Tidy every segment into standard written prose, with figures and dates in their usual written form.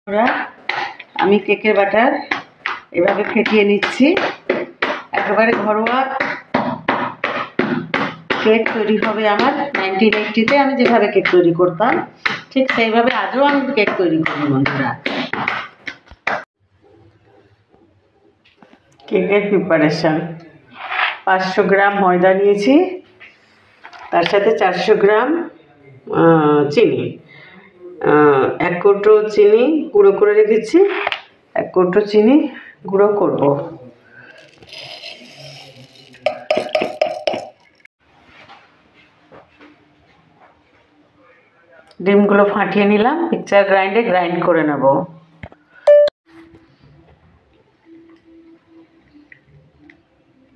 ওরা আমি কেকের বাটার এভাবে ফেটিয়ে নিচ্ছি। একেবারে ঘরোয়া কেক তৈরি হবে আমার। 1980-তে আমি যেভাবে কেক তৈরি করতাম ঠিক সেইভাবে আজও আমি কেক তৈরি করি বন্ধুরা। কেকের প্রিপারেশন: 500 গ্রাম ময়দা নিয়েছি, তার সাথে 400 গ্রাম চিনি, 1 কৌটো চিনি গুঁড়ো করে রেখেছি, 1 কৌটো চিনি গুঁড়ো করব। ডিমগুলো ফাটিয়ে নিলাম, মিক্সচার গ্রাইন্ডে গ্রাইন্ড করে নেব।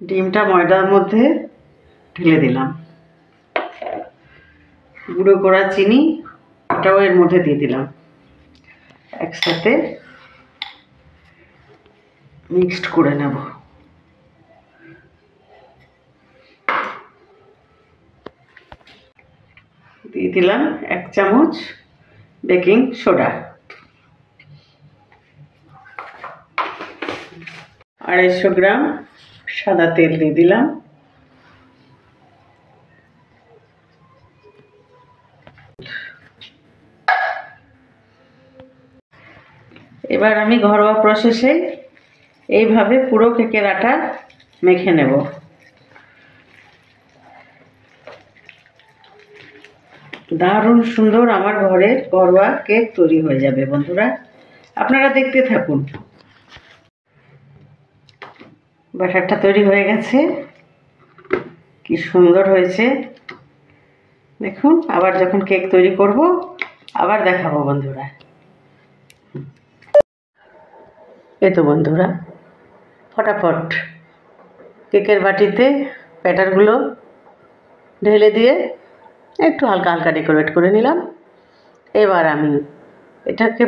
ডিমটা ময়দার মধ্যে ঢেলে দিলাম, গুঁড়ো করা চিনি ওটাও এর মধ্যে দিয়ে দিলাম, একসাথে মিক্সড করে নেব। দিয়ে দিলাম 1 চামচ বেকিং সোডা, 250 গ্রাম সাদা তেল দিয়ে দিলাম, এবার আমি ঘরোয়া প্রসেসে এইভাবে পুরো কেকের আটা মেখে নেব। দারুণ সুন্দর আমার ঘরের ঘরোয়া কেক তৈরি হয়ে যাবে বন্ধুরা, আপনারা দেখতে থাকুন। ব্যাটারটা তৈরি হয়ে গেছে, কি সুন্দর হয়েছে দেখুন। আবার যখন কেক তৈরি করব আবার দেখাবো বন্ধুরা। এই তো বন্ধুরা, ফটাফট কেকের বাটিতে ব্যাটারগুলো ঢেলে দিয়ে একটু হালকা হালকা ডেকোরেট করে নিলাম। এবার আমি এটাকে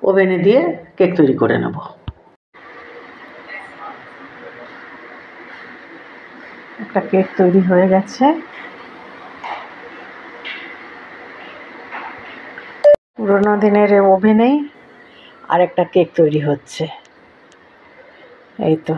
ওভেনে দিয়ে কেক তৈরি করে নেব। একটা কেক তৈরি হয়ে গেছে, পুরোনো দিনের ওভেনেই আরেকটা কেক তৈরি হচ্ছে। এই তো